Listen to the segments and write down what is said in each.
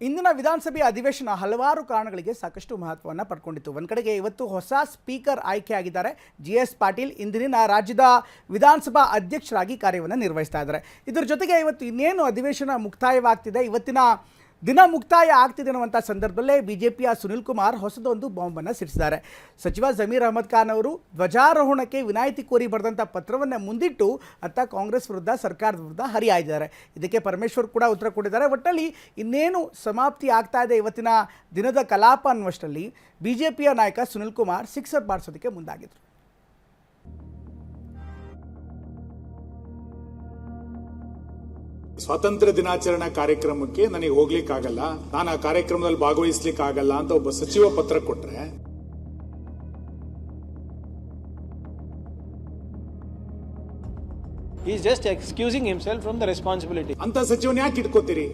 ಇಂದಿನ ವಿಧಾನಸಭೆ ಅಧಿವೇಶನ ಹಲವಾರು ಕಾರಣಗಳಿಗೆ ಸಾಕಷ್ಟು ಮಹತ್ವವನ್ನು ಪಡ್ಕೊಂಡಿತ್ತು. ಒಂದು ಕಡೆಗೆ ಇವತ್ತು ಹೊಸ ಸ್ಪೀಕರ್ ಆಯ್ಕೆ ಆಗಿದ್ದಾರೆ. GS ಪಾಟೀಲ್ ಇಂದಿನ ರಾಜ್ಯದ ವಿಧಾನಸಭಾ ಅಧ್ಯಕ್ಷರಾಗಿ ಕಾರ್ಯವನ್ನು ನಿರ್ವಹಿಸ್ತಾ ಇದ್ದಾರೆ. ಇದರ ಜೊತೆಗೆ ಇವತ್ತು ಇನ್ನೇನು ಅಧಿವೇಶನ ಮುಕ್ತಾಯವಾಗ್ತಿದೆ, ಇವತ್ತಿನ ದಿನ ಮುಕ್ತಾಯ ಆಗ್ತಿದೆ ಅನ್ನುವಂಥ ಸಂದರ್ಭದಲ್ಲೇ ಬಿಜೆಪಿಯ ಸುನಿಲ್ ಕುಮಾರ್ ಹೊಸದೊಂದು ಬಾಂಬನ್ನು ಸಿಡಿಸಿದ್ದಾರೆ. ಸಚಿವ ಜಮೀರ್ ಅಹಮದ್ ಖಾನ್ ಅವರು ಧ್ವಜಾರೋಹಣಕ್ಕೆ ವಿನಾಯಿತಿ ಕೋರಿ ಬರೆದಂಥ ಪತ್ರವನ್ನು ಮುಂದಿಟ್ಟು ಅತ್ತ ಕಾಂಗ್ರೆಸ್ ವಿರುದ್ಧ, ಸರ್ಕಾರದ ವಿರುದ್ಧ ಹರಿಹಾಯ್ದಿದ್ದಾರೆ. ಇದಕ್ಕೆ ಪರಮೇಶ್ವರ್ ಕೂಡ ಉತ್ತರ ಕೊಟ್ಟಿದ್ದಾರೆ. ಒಟ್ಟಲ್ಲಿ ಇನ್ನೇನು ಸಮಾಪ್ತಿ ಆಗ್ತಾ ಇದೆ ಇವತ್ತಿನ ದಿನದ ಕಲಾಪ ಅನ್ನುವಷ್ಟರಲ್ಲಿ ಬಿಜೆಪಿಯ ನಾಯಕ ಸುನಿಲ್ ಕುಮಾರ್ ಸಿಕ್ಸರ್ ಬಾರಿಸೋದಕ್ಕೆ ಮುಂದಾಗಿದ್ರು. ಸ್ವಾತಂತ್ರ್ಯ ದಿನಾಚರಣಾ ಕಾರ್ಯಕ್ರಮಕ್ಕೆ ನನಗೆ ಹೋಗ್ಲಿಕ್ಕಾಗಲ್ಲ, ನಾನು ಆ ಕಾರ್ಯಕ್ರಮದಲ್ಲಿ ಭಾಗವಹಿಸ್ಲಿಕ್ಕಾಗಲ್ಲ ಅಂತ ಒಬ್ಬ ಸಚಿವ ಪತ್ರ ಕೊಟ್ರೆ he is just excusing himself from the responsibility. ಅಂತ ಸಚಿವನ ಯಾಕೆ ಇಟ್ಕೋತೀರಿ?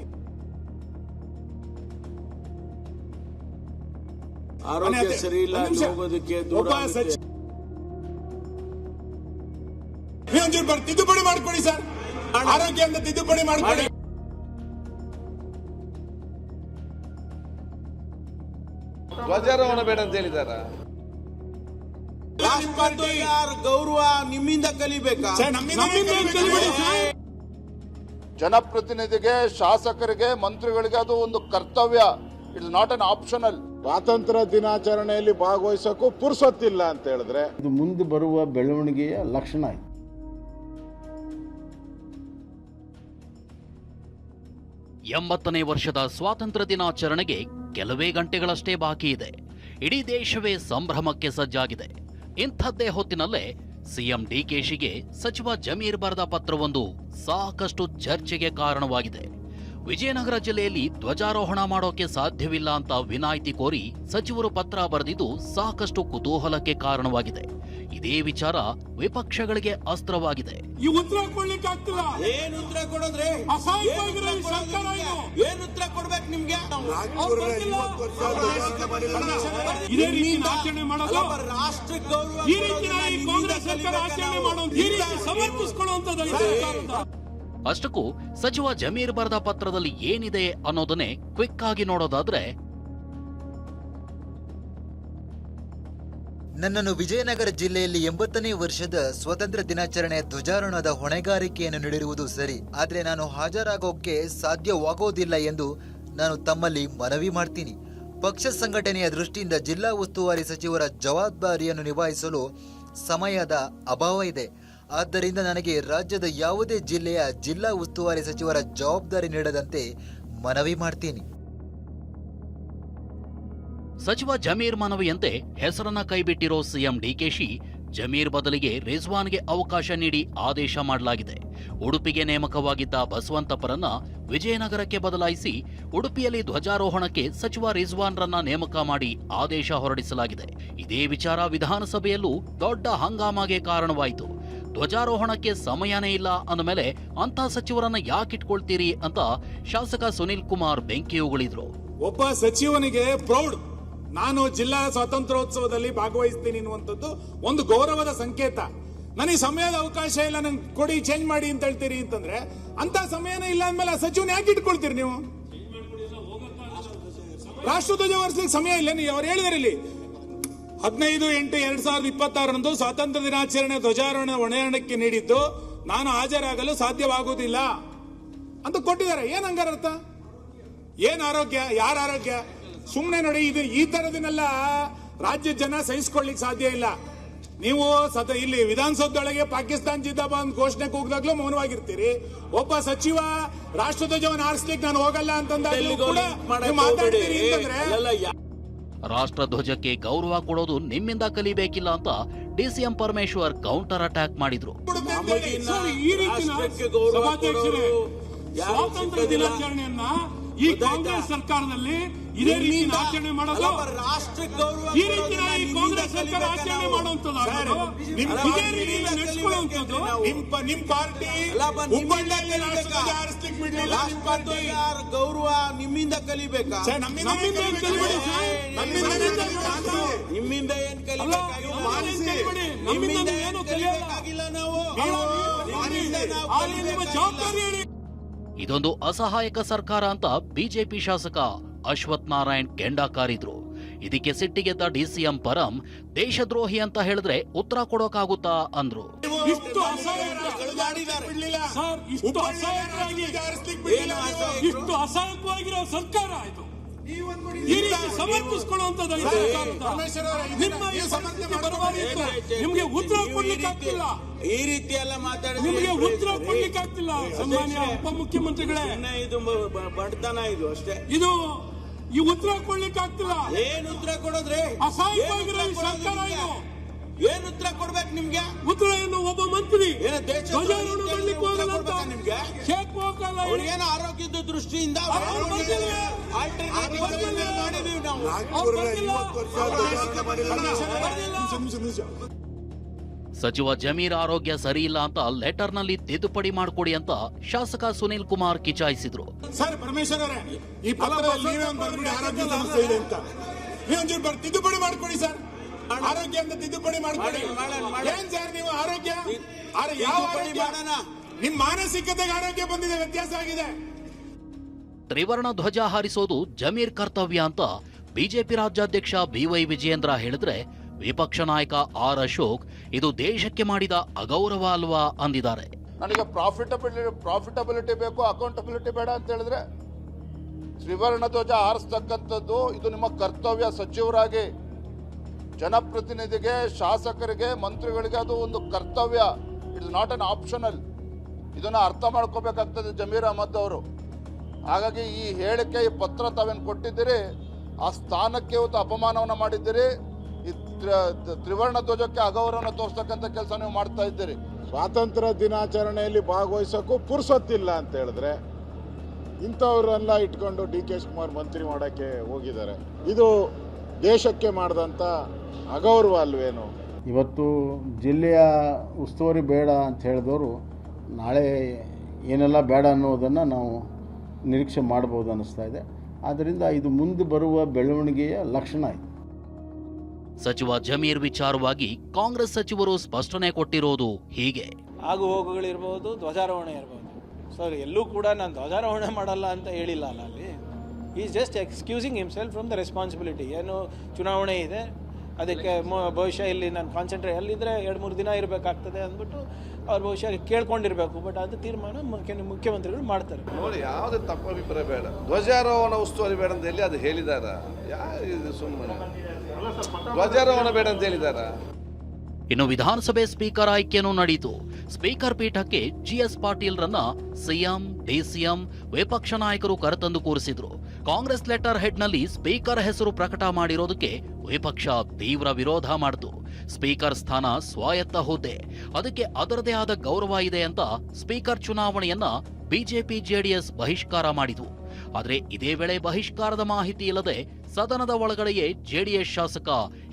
ಆರೋಗ್ಯ ಸರಿ ಇಲ್ಲ, ಹೋಗೋದಕ್ಕೆ ದೂರ ತಿದ್ದುಪಡಿ ಮಾಡ್ಕೊಳ್ಳಿ ಸರ್, ಆರೋಗ್ಯ ಅಂತ ತಿದ್ದುಪಡಿ ಮಾಡ್ಕೊಳ್ಳಿ. ಧ್ವಜಾರೋಹಣ ಬೇಡ ಅಂತ ಹೇಳಿದಾರ. ಗೌರವ ನಿಮ್ಮಿಂದ ಕಲಿಬೇಕಾ? ಜನಪ್ರತಿನಿಧಿಗೆ, ಶಾಸಕರಿಗೆ, ಮಂತ್ರಿಗಳಿಗೆ ಅದು ಒಂದು ಕರ್ತವ್ಯ. It's not an optional. ಸ್ವಾತಂತ್ರ್ಯ ದಿನಾಚರಣೆಯಲ್ಲಿ ಭಾಗವಹಿಸೋಕ್ಕೂ ಪುರ್ಸೊತ್ತಿಲ್ಲ ಅಂತ ಹೇಳಿದ್ರೆ ಇದು ಮುಂದೆ ಬರುವ ಬೆಳವಣಿಗೆಯ ಲಕ್ಷಣ. 80ನೇ ವರ್ಷದ ಸ್ವಾತಂತ್ರ್ಯ ದಿನಾಚರಣೆಗೆ ಕೆಲವೇ ಗಂಟೆಗಳಷ್ಟೇ ಬಾಕಿ ಇದೆ. ಇಡೀ ದೇಶವೇ ಸಂಭ್ರಮಕ್ಕೆ ಸಜ್ಜಾಗಿದೆ. ಇಂಥದ್ದೇ ಹೊತ್ತಿನಲ್ಲೇ ಸಿಎಂ ಡಿಕೆಶಿಗೆ ಸಚಿವ ಜಮೀರ್ ಬರೆದ ಪತ್ರವೊಂದು ಸಾಕಷ್ಟು ಚರ್ಚೆಗೆ ಕಾರಣವಾಗಿದೆ. ವಿಜಯನಗರ ಜಿಲ್ಲೆಯಲ್ಲಿ ಧ್ವಜಾರೋಹಣ ಮಾಡೋಕೆ ಸಾಧ್ಯವಿಲ್ಲ ಅಂತ ವಿನಾಯಿತಿ ಕೋರಿ ಸಚಿವರು ಪತ್ರ ಬರೆದಿದ್ದು ಸಾಕಷ್ಟು ಕುತೂಹಲಕ್ಕೆ ಕಾರಣವಾಗಿದೆ. ಇದೇ ವಿಚಾರ ವಿಪಕ್ಷಗಳಿಗೆ ಅಸ್ತ್ರವಾಗಿದೆ. ಏನು ಉತ್ತರ ಕೊಡೋದ್ರೆ? ಏನು ಉತ್ತರ ಕೊಡ್ಬೇಕು ನಿಮ್ಗೆ? ರಾಷ್ಟ್ರ ಗೌರವ. ಅಷ್ಟಕ್ಕೂ ಸಚಿವ ಜಮೀರ್ ಬರೆದ ಪತ್ರದಲ್ಲಿ ಏನಿದೆ ಅನ್ನೋದನ್ನೇ ಕ್ವಿಕ್ ಆಗಿ ನೋಡೋದಾದ್ರೆ, ನನ್ನನ್ನು ವಿಜಯನಗರ ಜಿಲ್ಲೆಯಲ್ಲಿ 80ನೇ ವರ್ಷದ ಸ್ವಾತಂತ್ರ್ಯ ದಿನಾಚರಣೆಯ ಧ್ವಜಾರೋಹಣದ ಹೊಣೆಗಾರಿಕೆಯನ್ನು ನೀಡಿರುವುದು ಸರಿ, ಆದರೆ ನಾನು ಹಾಜರಾಗೋಕೆ ಸಾಧ್ಯವಾಗೋದಿಲ್ಲ ಎಂದು ನಾನು ತಮ್ಮಲ್ಲಿ ಮನವಿ ಮಾಡ್ತೀನಿ. ಪಕ್ಷ ಸಂಘಟನೆಯ ದೃಷ್ಟಿಯಿಂದ ಜಿಲ್ಲಾ ಉಸ್ತುವಾರಿ ಸಚಿವರ ಜವಾಬ್ದಾರಿಯನ್ನು ನಿಭಾಯಿಸಲು ಸಮಯದ ಅಭಾವ ಇದೆ. ಆದ್ದರಿಂದ ನನಗೆ ರಾಜ್ಯದ ಯಾವುದೇ ಜಿಲ್ಲೆಯ ಜಿಲ್ಲಾ ಉಸ್ತುವಾರಿ ಸಚಿವರ ಜವಾಬ್ದಾರಿ ನೀಡದಂತೆ ಮನವಿ ಮಾಡ್ತೀನಿ. ಸಚಿವ ಜಮೀರ್ ಮನವಿಯಂತೆ ಹೆಸರನ್ನ ಕೈಬಿಟ್ಟಿರೋ ಸಿಎಂ ಡಿಕೆಶಿ ಜಮೀರ್ ಬದಲಿಗೆ ರಿಜ್ವಾನ್ಗೆ ಅವಕಾಶ ನೀಡಿ ಆದೇಶ ಮಾಡಲಾಗಿದೆ. ಉಡುಪಿಗೆ ನೇಮಕವಾಗಿದ್ದ ಬಸವಂತಪ್ಪರನ್ನ ವಿಜಯನಗರಕ್ಕೆ ಬದಲಾಯಿಸಿ ಉಡುಪಿಯಲ್ಲಿ ಧ್ವಜಾರೋಹಣಕ್ಕೆ ಸಚಿವ ರಿಜ್ವಾನ್ರನ್ನ ನೇಮಕ ಮಾಡಿ ಆದೇಶ ಹೊರಡಿಸಲಾಗಿದೆ. ಇದೇ ವಿಚಾರ ವಿಧಾನಸಭೆಯಲ್ಲೂ ದೊಡ್ಡ ಹಂಗಾಮಾಗೆ ಕಾರಣವಾಯಿತು. ಧ್ವಜಾರೋಹಣಕ್ಕೆ ಸಮಯನೇ ಇಲ್ಲ ಅಂದಮೇಲೆ ಅಂತ ಸಚಿವರನ್ನ ಯಾಕಿಟ್ಕೊಳ್ತೀರಿ ಅಂತ ಶಾಸಕ ಸುನಿಲ್ ಕುಮಾರ್ ಬೆಂಕಿ ಉಗುಳಿದ್ರು. ಒಬ್ಬ ಸಚಿವನಿಗೆ ಪ್ರೌಡ್, ನಾನು ಜಿಲ್ಲಾ ಸ್ವಾತಂತ್ರ್ಯೋತ್ಸವದಲ್ಲಿ ಭಾಗವಹಿಸ್ತೀನಿ ಅನ್ನುವಂಥದ್ದು ಒಂದು ಗೌರವದ ಸಂಕೇತ. ನನಗೆ ಸಮಯದ ಅವಕಾಶ ಇಲ್ಲ, ನಂಗೆ ಕೊಡಿ, ಚೇಂಜ್ ಮಾಡಿ ಅಂತ ಹೇಳ್ತೀರಿ ಅಂತಂದ್ರೆ ಅಂತ ಸಮಯನೇ ಇಲ್ಲ ಅಂದ್ಮೇಲೆ ಆ ಸಚಿವನ ಯಾಕೆ ಇಟ್ಕೊಳ್ತೀರಿ ನೀವು? ರಾಷ್ಟ್ರಧ್ವಜ ವರ್ಷಕ್ಕೆ ಸಮಯ ಇಲ್ಲ. ನೀವು ಅವ್ರು ಹೇಳಿದಾರೆ ಇಲ್ಲಿ 15/8/2026 ಸ್ವಾತಂತ್ರ್ಯ ದಿನಾಚರಣೆ ಧ್ವಜಾರೋಹಣ ಹೊಣೆಯಾರಣಕ್ಕೆ ನೀಡಿದ್ದು ನಾನು ಹಾಜರಾಗಲು ಸಾಧ್ಯವಾಗುವುದಿಲ್ಲ ಅಂತ ಕೊಟ್ಟಿದ್ದಾರೆ. ಏನ್ ಹಂಗಾರ ಅರ್ಥ? ಏನ್ ಆರೋಗ್ಯ? ಯಾರ ಆರೋಗ್ಯ? ಸುಮ್ಮನೆ ನೋಡಿ, ಇದು ಈ ತರದನ್ನೆಲ್ಲ ರಾಜ್ಯ ಜನ ಸಹಿಸಿಕೊಳ್ಳಿಕ್ ಸಾಧ್ಯ ಇಲ್ಲ. ನೀವು ಇಲ್ಲಿ ವಿಧಾನಸೌಧದೊಳಗೆ ಪಾಕಿಸ್ತಾನ ಜಿಂದಾಬಾದ್ ಘೋಷಣೆ ಕೂಗಿದಾಗ್ಲೂ ಮೌನವಾಗಿರ್ತೀರಿ. ಒಬ್ಬ ಸಚಿವ ರಾಷ್ಟ್ರಧ್ವಜವನ್ನು ಆರಿಸ್ಲಿಕ್ಕೆ ನಾನು ಹೋಗಲ್ಲ ಅಂತಂದಾಗ್ಲೂ ಕೂಡ ಮಾತಾಡ್ತೀರಿ ಅಂತಂದ್ರೆ ರಾಷ್ಟ್ರಧ್ವಜಕ್ಕೆ ಗೌರವ ಕೊಡೋದು ನಿಮ್ಮಿಂದ ಕಲಿಬೇಕಿಲ್ಲ ಅಂತ ಡಿಸಿಎಂ ಪರಮೇಶ್ವರ್ ಕೌಂಟರ್ ಅಟ್ಯಾಕ್ ಮಾಡಿದ್ರು. ಸ್ವಾತಂತ್ರ್ಯ ದಿನಾಚರಣೆಯನ್ನ ಈ ಕಾಂಗ್ರೆಸ್ ಸರ್ಕಾರದಲ್ಲಿ ಇದೇ ರೀತಿ ಆಚರಣೆ ಮಾಡೋದು, ರಾಷ್ಟ್ರ ಗೌರವ ಈ ರೀತಿ ಕಾಂಗ್ರೆಸ್ ಸರ್ಕಾರ ಆಚರಣೆ ಮಾಡುವಂತದ್ದು, ನಿಮ್ ಪಾರ್ಟಿ ಗೌರವ ನಿಮ್ಮಿಂದ ಕಲಿಬೇಕಾ? ನಿಮ್ಮಿಂದ ಏನ್ ಕಲಿಬೇಕಾಗಿಲ್ಲ. ನಾವು ಜವಾಬ್ದಾರಿ ಇದೊಂದು ಅಸಹಾಯಕ ಸರ್ಕಾರ ಅಂತ ಬಿಜೆಪಿ ಶಾಸಕ ಅಶ್ವಥ್ ನಾರಾಯಣ್ ಕೆಂಡ ಕಾರಿದ್ರು. ಇದಕ್ಕೆ ಸಿಟ್ಟಿಗೆದ್ದ ಡಿಸಿಎಂ ಪರಂ ದೇಶದ್ರೋಹಿ ಅಂತ ಹೇಳಿದ್ರೆ ಉತ್ತರ ಕೊಡೋಕಾಗುತ್ತಾ ಅಂದ್ರು. ಇಷ್ಟು ಅಸಹಾಯಕವಾಗಿರೋ ಸರ್ಕಾರ ಇದು. ಈ ರೀತಿ ಸಮರ್ಥಿಸಿಕೊಳ್ಳುವಂತದ್ದು ನಿಮ್ಗೆ ಉತ್ತರ ಕೊಡ್ಲಿಕ್ಕೆ ಆಗ್ತಿಲ್ಲ. ಈ ರೀತಿ ಎಲ್ಲ ನಿಮ್ಗೆ ಉತ್ತರ ಕೊಡ್ಲಿಕ್ಕೆ ಆಗ್ತಿಲ್ಲ. ಸನ್ಮಾನ್ಯ ಉಪಮುಖ್ಯಮಂತ್ರಿಗಳೇ, ಇದು ಬಡತನ ಇದು ಅಷ್ಟೇ. ಇದು ಈ ಉತ್ತರ ಕೊಡ್ಲಿಕ್ಕೆ ಆಗ್ತಿಲ್ಲ. ಏನ್ ಉತ್ತರ ಕೊಡೋದ್ರಿ? ಅಸಹಾಯಕವಾಗಿರೋ ಈ ಸರ್ಕಾರ ಇದು. ಏನ್ ಉತ್ತರ ಕೊಡ್ಬೇಕು ನಿಮ್ಗೆ? ಉತ್ತರ ಏನು? ಒಬ್ಬ ಮಂತ್ರಿ ಧ್ವಜಾರೋಹಣ ಮಾಡ್ಲಿಕ್ಕೆ ಹೋಗಲ್ಲ ಅಂತ ನಿಮ್ಗೆ ಶೇಕ್ ಹೋಗಲ್ಲ. ಅವ್ರಿಗೇನು ಆರೋಗ್ಯದ ದೃಷ್ಟಿಯಿಂದ ಸಚಿವ ಜಮೀರ್ ಆರೋಗ್ಯ ಸರಿಯಿಲ್ಲ ಅಂತ ಲೆಟರ್ನಲ್ಲಿ ತಿದ್ದುಪಡಿ ಮಾಡಿಕೊಡಿ ಅಂತ ಶಾಸಕ ಸುನೀಲ್ ಕುಮಾರ್ ಕಿಚಾಯಿಸಿದ್ರು. ಸರ್ ಪರಮೇಶ್ವರ್ ಅವರೇ, ಈ ಪತ್ರದಲ್ಲಿ ನೀವೇ ಒಂದು ಬರ್ಬಿಡಿ ಆರೋಗ್ಯ ಸಮಸ್ಯೆ ಇದೆ ಅಂತ. ನೀವೊಂಚೂರು ತಿದ್ದುಪಡಿ ಮಾಡ್ಕೊಡಿ ಸರ್. ಆರೋಗ್ಯ ಅಂತ ತಿದ್ದುಪಡಿ ಮಾಡ್ಕೊಡಿ. ಏನ್ ಸರ್ ನೀವು ಆರೋಗ್ಯ ಯಾವ ಮಾಡೋಣ? ನಿಮ್ ಮಾನಸಿಕತೆಗೆ ಆರೋಗ್ಯ ಬಂದಿದೆ, ವ್ಯತ್ಯಾಸ ಆಗಿದೆ. ತ್ರಿವರ್ಣ ಧ್ವಜ ಹಾರಿಸೋದು ಜಮೀರ್ ಕರ್ತವ್ಯ ಅಂತ ಬಿಜೆಪಿ ರಾಜ್ಯಾಧ್ಯಕ್ಷ ಬಿವೈ ವಿಜಯೇಂದ್ರ ಹೇಳಿದ್ರೆ, ವಿಪಕ್ಷ ನಾಯಕ ಆರ್ ಅಶೋಕ್ ಇದು ದೇಶಕ್ಕೆ ಮಾಡಿದ ಅಗೌರವ ಅಲ್ವಾ ಅಂದಿದ್ದಾರೆ. ನನಗೆ ಪ್ರಾಫಿಟಬಿಲಿಟಿ ಬೇಕು, ಅಕೌಂಟಬಿಲಿಟಿ ಬೇಡ ಅಂತ ಹೇಳಿದ್ರೆ ತ್ರಿವರ್ಣ ಧ್ವಜ ಹಾರಿಸ್ತಕ್ಕಂಥದ್ದು ಇದು ನಿಮ್ಮ ಕರ್ತವ್ಯ. ಸಚಿವರಾಗಿ ಜನಪ್ರತಿನಿಧಿಗೆ, ಶಾಸಕರಿಗೆ, ಮಂತ್ರಿಗಳಿಗೆ ಅದು ಒಂದು ಕರ್ತವ್ಯ. It is not an optional. ಇದನ್ನ ಅರ್ಥ ಮಾಡ್ಕೋಬೇಕಾಗ್ತದೆ ಜಮೀರ್ ಅಹಮದ್ ಅವರು. ಹಾಗಾಗಿ ಈ ಹೇಳಿಕೆ, ಈ ಪತ್ರ ತಾವೇನು ಕೊಟ್ಟಿದ್ದೀರಿ, ಆ ಸ್ಥಾನಕ್ಕೆ ಇವತ್ತು ಅಪಮಾನವನ್ನು ಮಾಡಿದ್ದೀರಿ. ಈ ತ್ರಿವರ್ಣ ಧ್ವಜಕ್ಕೆ ಅಗೌರವನ ತೋರಿಸ್ತಕ್ಕಂಥ ಕೆಲಸ ನೀವು ಮಾಡ್ತಾ ಇದ್ದೀರಿ. ಸ್ವಾತಂತ್ರ್ಯ ದಿನಾಚರಣೆಯಲ್ಲಿ ಭಾಗವಹಿಸೋಕ್ಕೂ ಪುರ್ಸೊತ್ತಿಲ್ಲ ಅಂತ ಹೇಳಿದ್ರೆ ಇಂಥವ್ರನ್ನೆಲ್ಲ ಇಟ್ಕೊಂಡು DK ಶಿವಕುಮಾರ್ ಮಂತ್ರಿ ಮಾಡೋಕ್ಕೆ ಹೋಗಿದ್ದಾರೆ. ಇದು ದೇಶಕ್ಕೆ ಮಾಡಿದಂಥ ಅಗೌರವ ಅಲ್ವೇನು? ಇವತ್ತು ಜಿಲ್ಲೆಯ ಉಸ್ತುವಾರಿ ಬೇಡ ಅಂತ ಹೇಳಿದವರು ನಾಳೆ ಏನೆಲ್ಲ ಬೇಡ ಅನ್ನೋದನ್ನು ನಾವು ನಿರೀಕ್ಷೆ ಮಾಡ್ಬೋದು ಅನ್ನಿಸ್ತಾ ಇದೆ. ಆದ್ದರಿಂದ ಇದು ಮುಂದೆ ಬರುವ ಬೆಳವಣಿಗೆಯ ಲಕ್ಷಣ ಇದು. ಸಚಿವ ಜಮೀರ್ ವಿಚಾರವಾಗಿ ಕಾಂಗ್ರೆಸ್ ಸಚಿವರು ಸ್ಪಷ್ಟನೆ ಕೊಟ್ಟಿರೋದು ಹೀಗೆ. ಆಗು ಹೋಗುಗಳಿರ್ಬೋದು, ಧ್ವಜಾರೋಹಣ ಇರ್ಬೋದು. ಸರ್ ಎಲ್ಲೂ ಕೂಡ ನಾನು ಧ್ವಜಾರೋಹಣ ಮಾಡಲ್ಲ ಅಂತ ಹೇಳಿಲ್ಲ ಅಲ್ಲ ಅಲ್ಲಿ. Is just excusing himself from the responsibility. ಏನು ಚುನಾವಣೆ ಇದೆ, ಅದಕ್ಕೆ ಬಹುಶಃ ಇಲ್ಲಿ ನಾನು ಕಾನ್ಸಂಟ್ರೇಟ್ ಅಲ್ಲಿದ್ದರೆ 2-3 ದಿನ ಇರಬೇಕಾಗ್ತದೆ ಅಂದ್ಬಿಟ್ಟು ಅವ್ರು ಬಹುಶಃ ಕೇಳ್ಕೊಂಡಿರ್ಬೇಕು. ಬಟ್ ಅದು ತೀರ್ಮಾನ ಮುಖ್ಯಮಂತ್ರಿಗಳು ಮಾಡ್ತಾರೆ. ನೋಡಿ, ಯಾವುದೇ ತಪ್ಪು ಅಭಿಪ್ರಾಯ ಬೇಡ. ಧ್ವಜಾರೋಹಣ ಉಸ್ತುವಾರಿ ಬೇಡ ಅಂತ ಎಲ್ಲಿ ಅದು ಹೇಳಿದಾರ? ಯಾರು ಸುಮ್ಮನೆ ಧ್ವಜಾರೋಹಣ ಬೇಡ ಅಂತ ಹೇಳಿದಾರ? ಇನ್ನು ವಿಧಾನಸಭೆ ಸ್ಪೀಕರ್ ಆಯ್ಕೆಯೂ ನಡೆಯಿತು. ಸ್ಪೀಕರ್ ಪೀಠಕ್ಕೆ GS ಪಾಟೀಲ್ ರನ್ನ ಸಿಎಂ, ಡಿಸಿಎಂ, ವಿಪಕ್ಷ ನಾಯಕರು ಕರೆತಂದು ಕೂರಿಸಿದ್ರು. ಕಾಂಗ್ರೆಸ್ ಲೆಟರ್ ಹೆಡ್ನಲ್ಲಿ ಸ್ಪೀಕರ್ ಹೆಸರು ಪ್ರಕಟ ಮಾಡಿರೋದಕ್ಕೆ ವಿಪಕ್ಷ ತೀವ್ರ ವಿರೋಧ ಮಾಡಿತು. ಸ್ಪೀಕರ್ ಸ್ಥಾನ ಸ್ವಾಯತ್ತ ಹುದ್ದೆ, ಅದಕ್ಕೆ ಅದರದೇ ಆದ ಗೌರವ ಇದೆ ಅಂತ ಸ್ಪೀಕರ್ ಚುನಾವಣೆಯನ್ನ ಬಿಜೆಪಿ ಜೆಡಿಎಸ್ ಬಹಿಷ್ಕಾರ ಮಾಡಿತು. ಆದರೆ ಇದೇ ವೇಳೆ ಬಹಿಷ್ಕಾರದ ಮಾಹಿತಿ ಇಲ್ಲದೆ ಸದನದ ಒಳಗಡೆಯೇ ಜೆಡಿಎಸ್ ಶಾಸಕ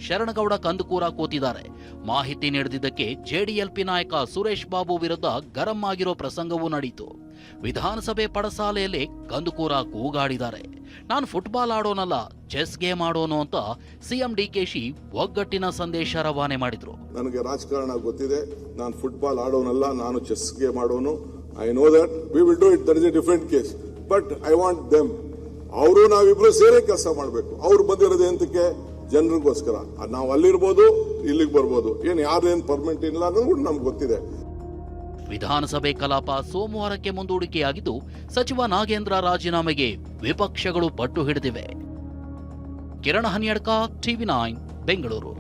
ಶರಣಗೌಡ ಕಂದಕೂರ ಕೂತಿದ್ದಾರೆ. ಮಾಹಿತಿ ನೀಡದಿದ್ದಕ್ಕೆ ಜೆಡಿಎಲ್ಪಿ ನಾಯಕ ಸುರೇಶ್ ಬಾಬು ವಿರುದ್ಧ ಗರಂ ಆಗಿರೋ ಪ್ರಸಂಗವೂ ನಡೆಯಿತು. ವಿಧಾನಸಭೆ ಪಡಸಾಲೆಯಲ್ಲಿ ಕಂದಕೂರ ಕೂಗಾಡಿದ್ದಾರೆ. ನಾನು ಫುಟ್ಬಾಲ್ ಆಡೋನಲ್ಲ, ಚೆಸ್ ಗೇಮ್ ಆಡೋನು ಅಂತ ಸಿಎಂ DKಶಿ ಒಗ್ಗಟ್ಟಿನ ಸಂದೇಶ ರವಾನೆ ಮಾಡಿದ್ರು. ನನಗೆ ರಾಜಕಾರಣ ಗೊತ್ತಿದೆ, ನಾನು ಫುಟ್ಬಾಲ್ ಆಡೋನಲ್ಲ, ನಾನು ಚೆಸ್ ಗೇಮ್ ಆಡೋನು. I know that we will do it. That is a different case. But I want them. ಅವರು ನಾವಿಬ್ರು ಸೇರೇ ಕೆಲಸ ಮಾಡಬೇಕು. ಅವ್ರು ಬಂದಿರೋದು ಎಂತಕ್ಕೆ? ಜನರಿಗೋಸ್ಕರ. ನಾವು ಅಲ್ಲಿರ್ಬೋದು, ಇಲ್ಲಿಗೆ ಬರ್ಬೋದು. ಯಾರೇನು ಪರ್ಮನೆಂಟ್ ಇಲ್ಲ ಅನ್ನೋದು ನಮ್ಗೆ ಗೊತ್ತಿದೆ. ವಿಧಾನಸಭೆ ಕಲಾಪ ಸೋಮವಾರಕ್ಕೆ ಮುಂದೂಡಿಕೆಯಾಗಿದ್ದು, ಸಚಿವ ನಾಗೇಂದ್ರ ರಾಜೀನಾಮೆಗೆ ವಿಪಕ್ಷಗಳು ಪಟ್ಟು ಹಿಡಿದಿವೆ. ಕಿರಣ್ ಹನ್ಯಡ್ಕ, TV9 ಬೆಂಗಳೂರು.